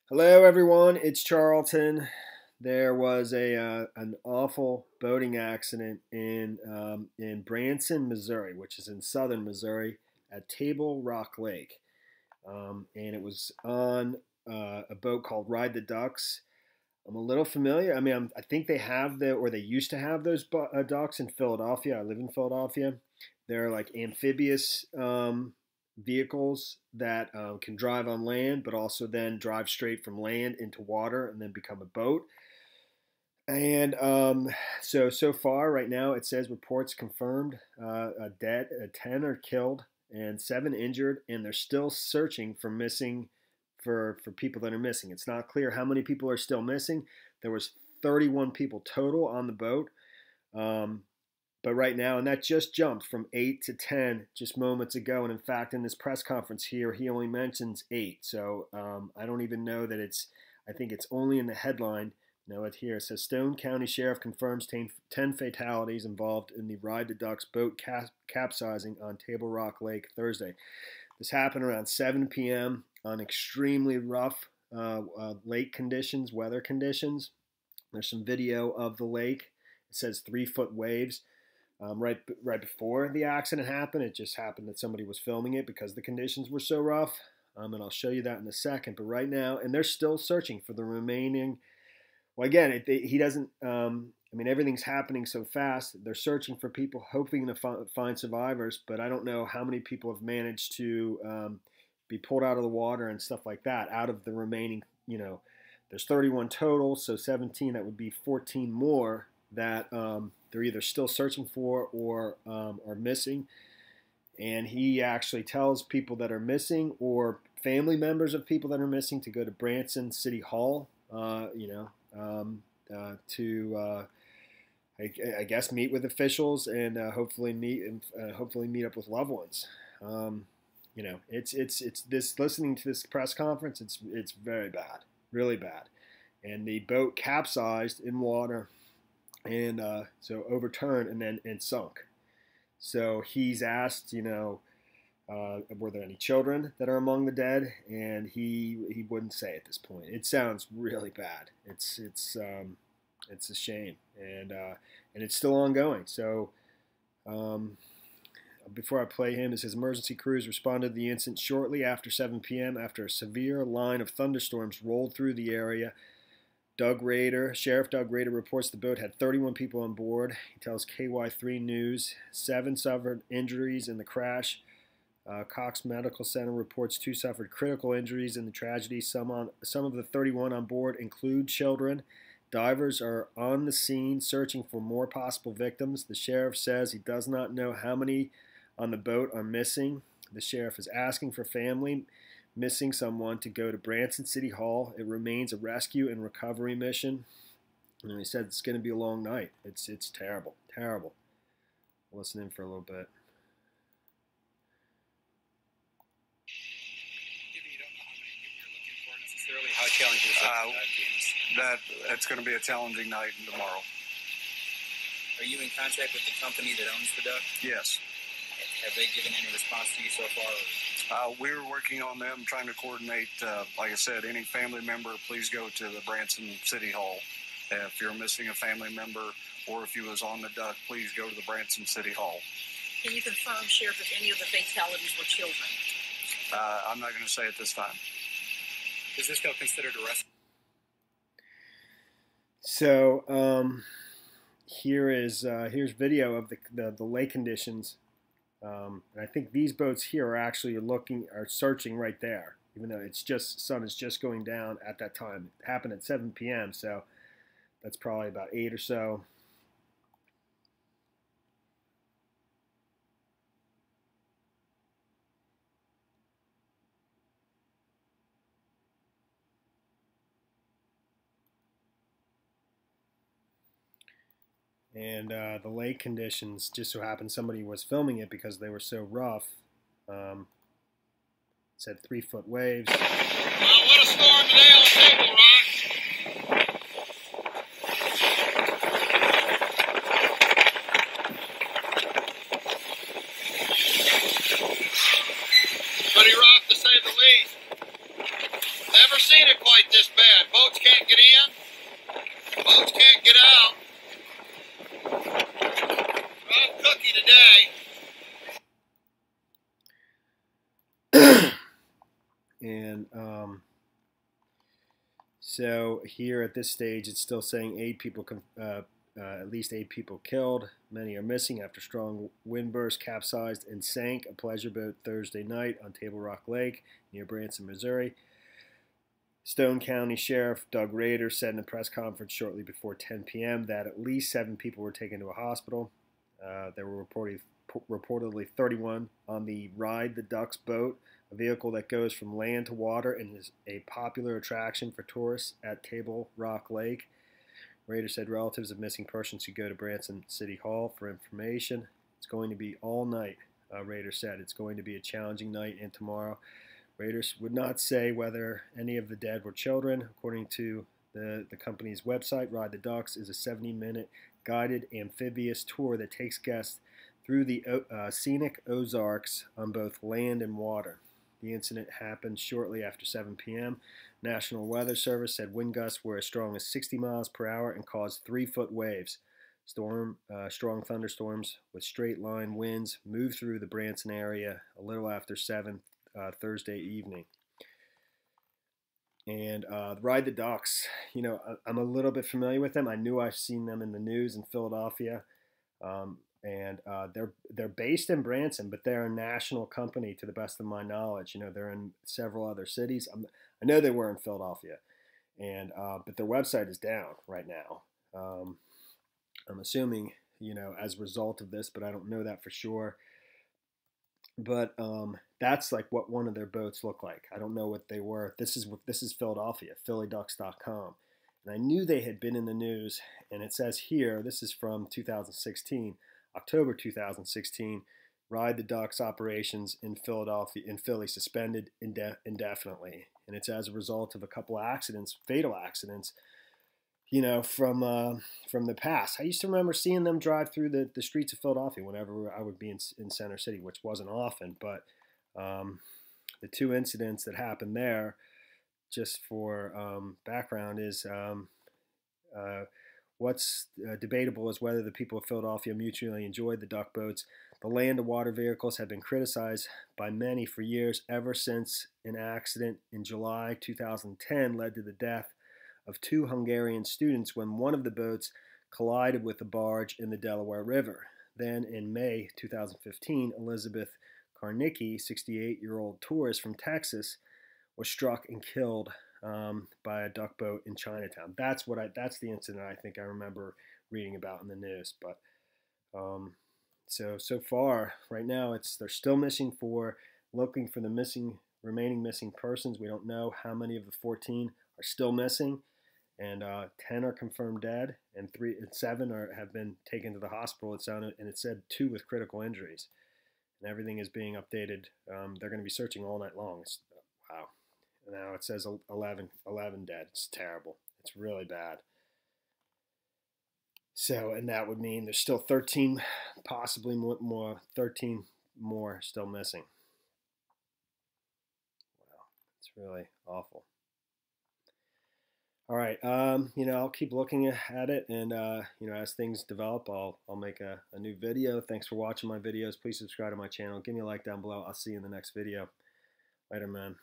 Hello, everyone. It's Charlton. There was an awful boating accident in Branson, Missouri, which is in southern Missouri, at Table Rock Lake, and it was on a boat called Ride the Ducks. I'm a little familiar. I think they have or they used to have those docks in Philadelphia. I live in Philadelphia. They're like amphibious vehicles that can drive on land, but also then drive straight from land into water and then become a boat. And so far, right now, it says reports confirmed dead, 10 are killed and 7 injured, and they're still searching for people that are missing. It's not clear how many people are still missing. There was 31 people total on the boat. Um, but right now, and that just jumped from 8 to 10 just moments ago. And in fact, in this press conference here, he only mentions 8. So I don't even know that I think it's only in the headline. No, it here. It says Stone County Sheriff confirms 10 fatalities involved in the Ride the Ducks boat capsizing on Table Rock Lake Thursday. This happened around 7 p.m. on extremely rough lake conditions, weather conditions. There's some video of the lake. It says 3-foot waves. Right before the accident happened, it just happened that somebody was filming it because the conditions were so rough. And I'll show you that in a second. But right now, and they're still searching for the remaining. Well, again, he doesn't. Everything's happening so fast. They're searching for people, hoping to find survivors. But I don't know how many people have managed to be pulled out of the water and stuff like that. Out of the remaining, there's 31 total, so 17. That would be 14 more that they're either still searching for or are missing. And he actually tells people that are missing or family members of people that are missing to go to Branson City Hall. To I guess meet with officials and hopefully meet up with loved ones. It's this listening to this press conference. It's very bad, really bad, and the boat capsized in water, and so overturned and sunk. So he's asked, were there any children that are among the dead? And he wouldn't say at this point. It sounds really bad. It's a shame, and it's still ongoing. So before I play him, it says emergency crews responded to the incident shortly after 7 p.m. after a severe line of thunderstorms rolled through the area. Sheriff Doug Rader reports the boat had 31 people on board. He tells KY3 News 7 suffered injuries in the crash. Cox Medical Center reports 2 suffered critical injuries in the tragedy. Some of the 31 on board include children. Divers are on the scene searching for more possible victims. The sheriff says he does not know how many on the boat are missing. The sheriff is asking for family missing someone to go to Branson City Hall. It remains a rescue and recovery mission. And he said it's going to be a long night. It's terrible, terrible. I'll listen in for a little bit. How challenging is that? That's going to be a challenging night tomorrow. Are you in contact with the company that owns the duck? Yes. Have they given any response to you so far? We're working on them, trying to coordinate. Like I said, any family member, please go to the Branson City Hall. If you're missing a family member or if you was on the duck, please go to the Branson City Hall. Can you confirm, Sheriff, if any of the fatalities were children? I'm not going to say at this time. Is this still considered a rescue? So here's video of the lake conditions. And I think these boats here are actually searching right there, even though sun is just going down at that time. It happened at 7 p.m., so that's probably about 8 or so. And the lake conditions, just so happened somebody was filming it because they were so rough. Said 3-foot waves. What a storm today on Table Rock. Pretty rough to say the least. Never seen seen it quite this bad. Boats can't get in. Boats can't get out. Rough cookie today. And so here at this stage, it's still saying at least 8 people killed. Many are missing after strong wind bursts capsized and sank a pleasure boat Thursday night on Table Rock Lake near Branson, Missouri. Stone County Sheriff Doug Rader said in a press conference shortly before 10 p.m. that at least 7 people were taken to a hospital. There were reportedly 31 on the Ride the Ducks boat, a vehicle that goes from land to water and is a popular attraction for tourists at Table Rock Lake. Rader said relatives of missing persons should go to Branson City Hall for information. It's going to be all night, Rader said. It's going to be a challenging night and tomorrow. Rader would not say whether any of the dead were children. According to the company's website, Ride the Ducks is a 70-minute guided amphibious tour that takes guests through the scenic Ozarks on both land and water. The incident happened shortly after 7 p.m. National Weather Service said wind gusts were as strong as 60 miles per hour and caused 3-foot waves. Strong thunderstorms with straight-line winds moved through the Branson area a little after 7 Thursday evening. And Ride the Ducks, you know, I'm a little bit familiar with them. I knew I've seen them in the news in Philadelphia. And they're based in Branson, but they're a national company to the best of my knowledge. You know, they're in several other cities. I know they were in Philadelphia, and but their website is down right now. I'm assuming, you know, as a result of this, but I don't know that for sure. But that's like what one of their boats looked like. I don't know what they were. This is Philadelphia, PhillyDucks.com. And I knew they had been in the news, and it says here, this is from 2016, October 2016, Ride the Ducks operations in Philly suspended indefinitely. And it's as a result of a couple of accidents, fatal accidents, you know, from the past. I used to remember seeing them drive through the streets of Philadelphia whenever I would be in Center City, which wasn't often. But the 2 incidents that happened there, just for background, is what's debatable is whether the people of Philadelphia mutually enjoyed the duck boats. The land to water vehicles have been criticized by many for years, ever since an accident in July 2010 led to the death of 2 Hungarian students when one of the boats collided with a barge in the Delaware River. Then in May 2015, Elizabeth Karnicki, 68-year-old tourist from Texas, was struck and killed by a duck boat in Chinatown. That's the incident I think I remember reading about in the news. But so far right now they're still looking for the remaining missing persons. We don't know how many of the 14 are still missing, and 10 are confirmed dead, and 7 have been taken to the hospital. It said 2 with critical injuries, and everything is being updated. They're going to be searching all night long. Wow. Now it says 11 dead. It's terrible. It's really bad. So, and that would mean there's still 13, possibly more, 13 more still missing. Wow, it's really awful. All right, you know, I'll keep looking at it, and you know, as things develop, I'll make a new video. Thanks for watching my videos. Please subscribe to my channel. Give me a like down below. I'll see you in the next video. Later, man.